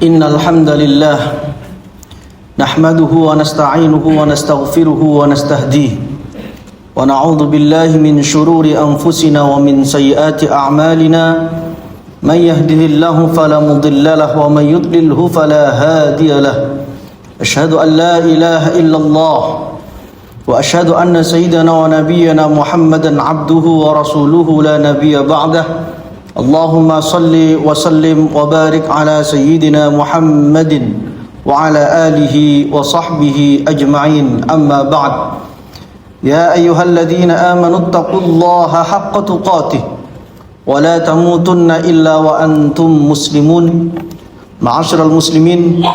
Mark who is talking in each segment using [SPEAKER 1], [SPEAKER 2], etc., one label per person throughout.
[SPEAKER 1] Innal hamdalillah nahmaduhu wa nasta'inuhu wa nastaghfiruhu wa nastahdihi wa na'udzu billahi min shururi anfusina wa min sayyiati a'malina man yahdihillahu fala mudilla lahu wa man yudlilhu fala hadiya lahu asyhadu an la ilaha illallah wa asyhadu anna sayyidana wa nabiyyana Muhammadan abduhu wa rasuluhu la nabiyya ba'dah. Allahumma salli wa sallim wa barik ala sayyidina Muhammadin wa ala alihi wa sahbihi ajma'in, amma ba'd. Ya ayyuhalladzina amanu taqullaha haqqa tuqatih wa la tamutunna illa wa antum muslimun. Ma'asyiral muslimin,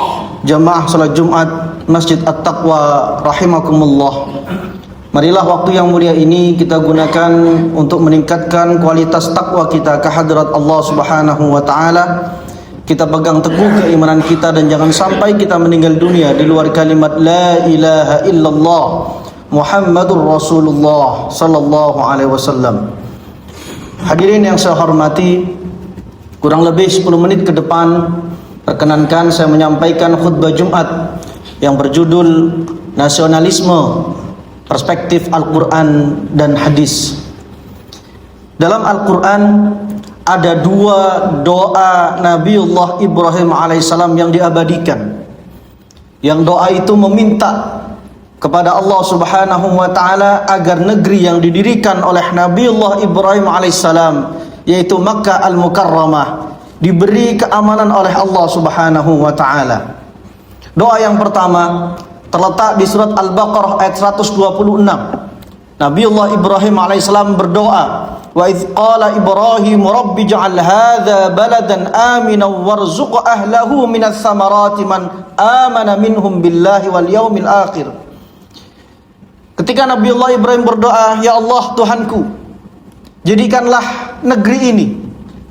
[SPEAKER 1] jamaah salat Jumat Masjid At-Taqwa rahimakumullah. Marilah waktu yang mulia ini kita gunakan untuk meningkatkan kualitas takwa kita ke hadirat Allah Subhanahu wa taala. Kita pegang teguh keimanan kita dan jangan sampai kita meninggal dunia di luar kalimat la ilaha illallah Muhammadur Rasulullah sallallahu alaihi wasallam. Hadirin yang saya hormati, kurang lebih 10 menit ke depan perkenankan saya menyampaikan khutbah Jumat yang berjudul Nasionalisme, Perspektif Al-Quran dan Hadis. Dalam Al-Quran ada 2 doa Nabiullah Ibrahim alaihissalam yang diabadikan. Yang doa itu meminta kepada Allah Subhanahu wa taala agar negeri yang didirikan oleh Nabiullah Ibrahim alaihissalam, yaitu Makkah Al-Mukarramah, diberi keamanan oleh Allah Subhanahu wa taala. Doa yang pertama terletak di surat Al-Baqarah ayat 126. Nabiullah Ibrahim alaihissalam berdoa, wa idz qala Ibrahim rabbi ja'al hadza baladan aminan warzuq ahlahu minats tsamarati man amana minhum billahi wal yaumil akhir. Ketika Nabiullah Ibrahim berdoa, ya Allah Tuhanku, jadikanlah negeri ini,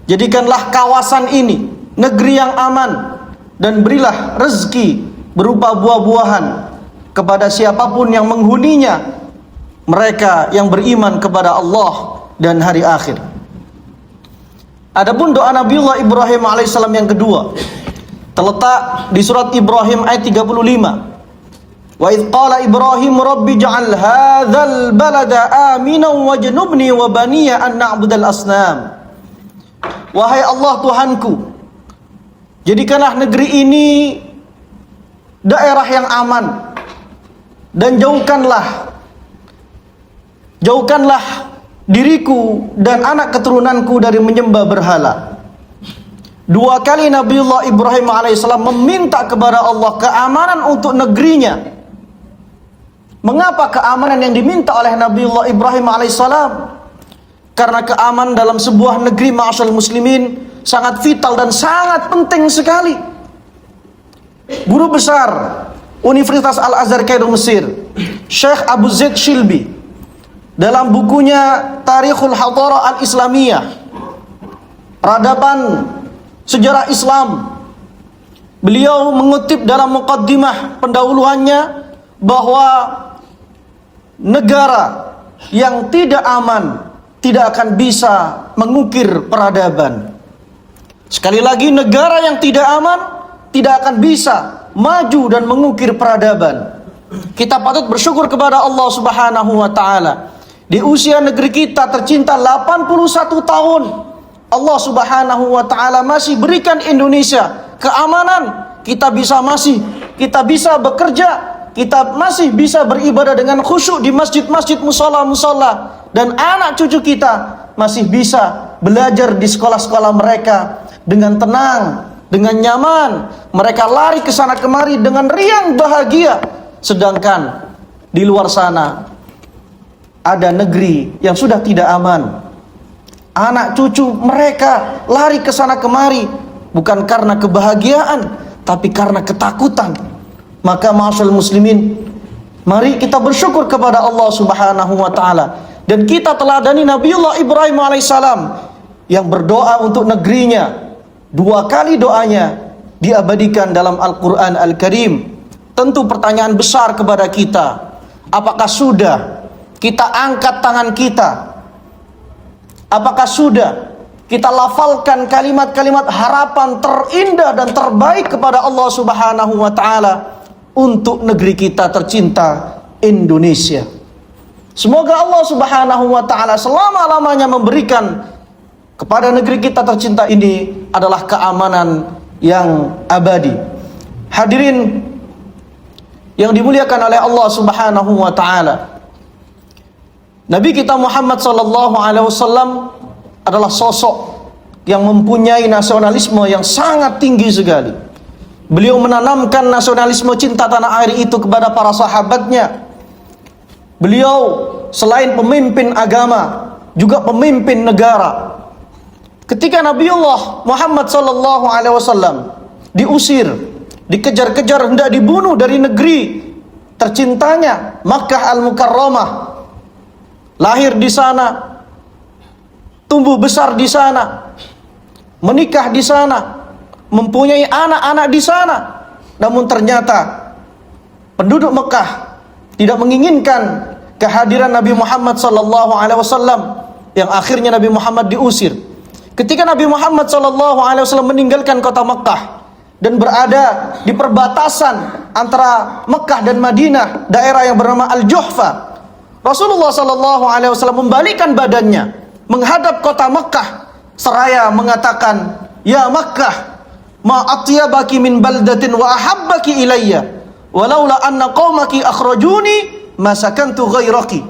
[SPEAKER 1] jadikanlah kawasan ini negeri yang aman, dan berilah rezeki berupa buah-buahan kepada siapapun yang menghuninya, mereka yang beriman kepada Allah dan hari akhir. Adapun doa Nabiullah Ibrahim alaihissalam yang kedua terletak di surat Ibrahim ayat 35. Wa idz qala Ibrahim rabbi ja'al hadzal balada aminan wajnubni wa baniya an na'budal asnam. Wahai Allah Tuhanku, jadikanlah negeri ini daerah yang aman, dan jauhkanlah diriku dan anak keturunanku dari menyembah berhala. 2 kali Nabiullah Ibrahim alaihissalam meminta kepada Allah keamanan untuk negerinya. Mengapa keamanan yang diminta oleh Nabiullah Ibrahim alaihissalam? Karena keamanan dalam sebuah negeri, ma'asyiral muslimin, sangat vital dan sangat penting sekali. Guru besar Universitas Al-Azhar Kairo Mesir, Syekh Abu Zaid Shilbi, dalam bukunya Tarikhul Hadarah Al-Islamiyah, peradaban sejarah Islam, beliau mengutip dalam muqaddimah pendahuluannya bahwa negara yang tidak aman tidak akan bisa mengukir peradaban. Sekali lagi, negara yang tidak aman tidak akan bisa maju dan mengukir peradaban. Kita patut bersyukur kepada Allah Subhanahu wa taala. Di usia negeri kita tercinta 81 tahun, Allah Subhanahu wa taala masih berikan Indonesia keamanan. Kita bisa bekerja, kita masih bisa beribadah dengan khusyuk di masjid-masjid, musola-musola, dan anak cucu kita masih bisa belajar di sekolah-sekolah mereka dengan tenang, dengan nyaman. Mereka lari ke sana kemari dengan riang bahagia. Sedangkan di luar sana ada negeri yang sudah tidak aman. Anak cucu mereka lari ke sana kemari bukan karena kebahagiaan, tapi karena ketakutan. Maka ma'asyiral muslimin, mari kita bersyukur kepada Allah Subhanahu wa taala, dan kita teladani Nabiullah Ibrahim alaihissalam yang berdoa untuk negerinya. 2 kali doanya diabadikan dalam Al-Quran Al-Karim. Tentu pertanyaan besar kepada kita, apakah sudah kita angkat tangan kita? Apakah sudah kita lafalkan kalimat-kalimat harapan terindah dan terbaik kepada Allah Subhanahu wa taala untuk negeri kita tercinta Indonesia. Semoga Allah Subhanahu wa taala selama-lamanya memberikan kepada negeri kita tercinta ini adalah keamanan yang abadi. Hadirin yang dimuliakan oleh Allah Subhanahu wa taala, Nabi kita Muhammad sallallahu alaihi wasallam adalah sosok yang mempunyai nasionalisme yang sangat tinggi sekali. Beliau menanamkan nasionalisme cinta tanah air itu kepada para sahabatnya. Beliau selain pemimpin agama, juga pemimpin negara. Ketika Nabiullah Muhammad sallallahu alaihi wasallam diusir, dikejar-kejar, hendak dibunuh dari negeri tercintanya, Makkah Al-Mukarramah. Lahir di sana, tumbuh besar di sana, menikah di sana, mempunyai anak-anak di sana. Namun ternyata penduduk Mekah tidak menginginkan kehadiran Nabi Muhammad sallallahu alaihi wasallam, yang akhirnya Nabi Muhammad diusir. Ketika Nabi Muhammad sallallahu alaihi wasallam meninggalkan kota Mekah dan berada di perbatasan antara Mekah dan Madinah, daerah yang bernama Al-Juhfa, Rasulullah sallallahu alaihi wasallam membalikkan badannya menghadap kota Makkah seraya mengatakan, "Ya Makkah, ma atyabaki min baldatin wa ahabbaki ilayya, walaula anna qaumaki akhrajuni ma sakantu ghairaki."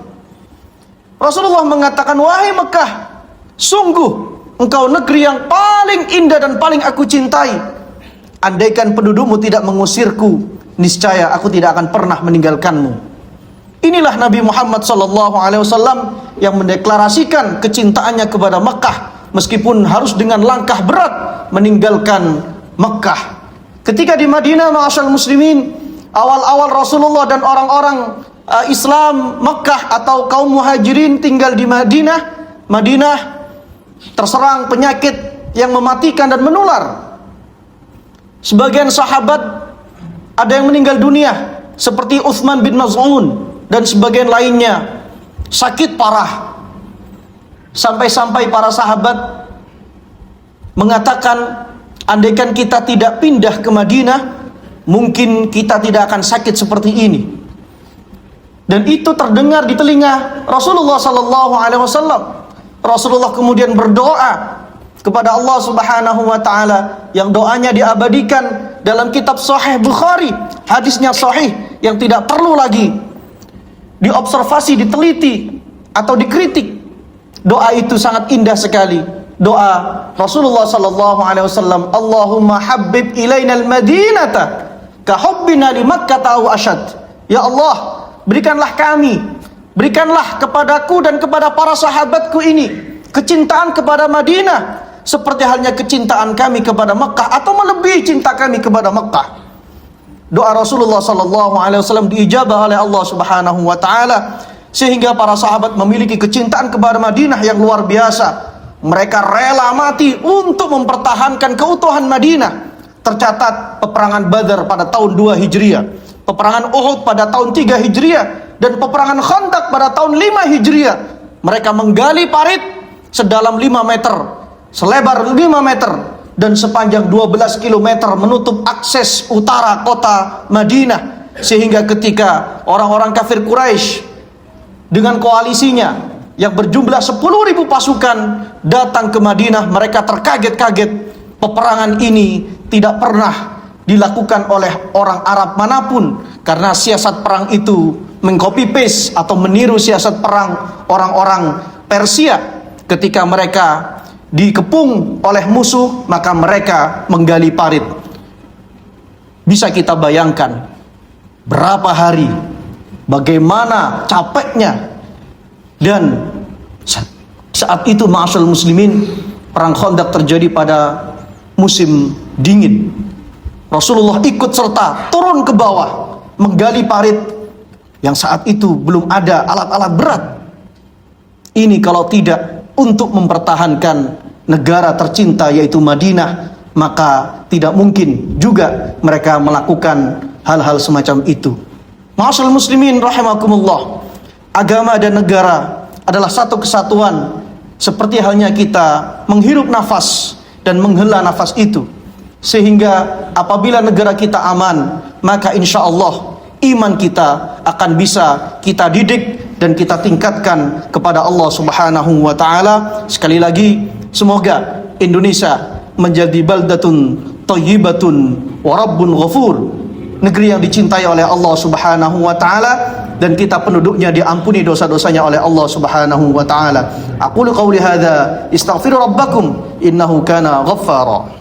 [SPEAKER 1] Rasulullah mengatakan, "Wahai Makkah, sungguh engkau negeri yang paling indah dan paling aku cintai. Andaikan pendudukmu tidak mengusirku, niscaya aku tidak akan pernah meninggalkanmu." Inilah Nabi Muhammad sallallahu alaihi wasallam yang mendeklarasikan kecintaannya kepada Mekah, meskipun harus dengan langkah berat meninggalkan Mekah. Ketika di Madinah, ma'asyal muslimin, awal-awal Rasulullah dan orang-orang Islam Mekah atau kaum muhajirin tinggal di Madinah terserang penyakit yang mematikan dan menular. Sebagian sahabat ada yang meninggal dunia, seperti Utsman bin Maz'un, dan sebagian lainnya sakit parah. Sampai-sampai para sahabat mengatakan, andaikan kita tidak pindah ke Madinah, mungkin kita tidak akan sakit seperti ini. Dan itu terdengar di telinga Rasulullah sallallahu alaihi wasallam. Rasulullah kemudian berdoa kepada Allah Subhanahu wa taala, yang doanya diabadikan dalam kitab Sahih Bukhari, hadisnya sahih yang tidak perlu lagi diobservasi, diteliti atau dikritik. Doa itu sangat indah sekali. Doa Rasulullah sallallahu alaihi wasallam, "Allahumma habbib ilaina al-madinata ka hubbina li Makkah aw ashad." Ya Allah, berikanlah kepadaku dan kepada para sahabatku ini kecintaan kepada Madinah seperti halnya kecintaan kami kepada Mekah, atau melebihi cinta kami kepada Mekah. Doa Rasulullah sallallahu alaihi wasallam diijabah oleh Allah Subhanahu wa taala, sehingga para sahabat memiliki kecintaan kepada Madinah yang luar biasa. Mereka rela mati untuk mempertahankan keutuhan Madinah. Tercatat peperangan Badar pada tahun 2 Hijriah, peperangan Uhud pada tahun 3 Hijriah, dan peperangan Khandaq pada tahun 5 Hijriah. Mereka menggali parit sedalam 5 meter, selebar 5 meter, dan sepanjang 12 km menutup akses utara kota Madinah, sehingga ketika orang-orang kafir Quraisy dengan koalisinya yang berjumlah 10.000 pasukan datang ke Madinah, mereka terkaget-kaget. Peperangan ini tidak pernah dilakukan oleh orang Arab manapun, karena siasat perang itu mengcopy paste atau meniru siasat perang orang-orang Persia. Ketika mereka dikepung oleh musuh, maka mereka menggali parit. Bisa kita bayangkan berapa hari, bagaimana capeknya. Dan saat itu, ma'asyal muslimin, perang Khandaq terjadi pada musim dingin. Rasulullah ikut serta turun ke bawah menggali parit yang saat itu belum ada alat-alat berat. Ini kalau tidak untuk mempertahankan negara tercinta yaitu Madinah, maka tidak mungkin juga mereka melakukan hal-hal semacam itu. Ma'asyarul muslimin rahimakumullah, agama dan negara adalah satu kesatuan seperti halnya kita menghirup nafas dan menghela nafas itu. Sehingga apabila negara kita aman, maka insya Allah iman kita akan bisa kita didik dan kita tingkatkan kepada Allah Subhanahu wa taala. Sekali lagi, semoga Indonesia menjadi baldatun thayyibatun wa rabbun ghafur, negeri yang dicintai oleh Allah Subhanahu wa taala, dan kita penduduknya diampuni dosa-dosanya oleh Allah Subhanahu wa taala. Aqulu qawli hadza, istaghfiru rabbakum innahu kana ghaffara.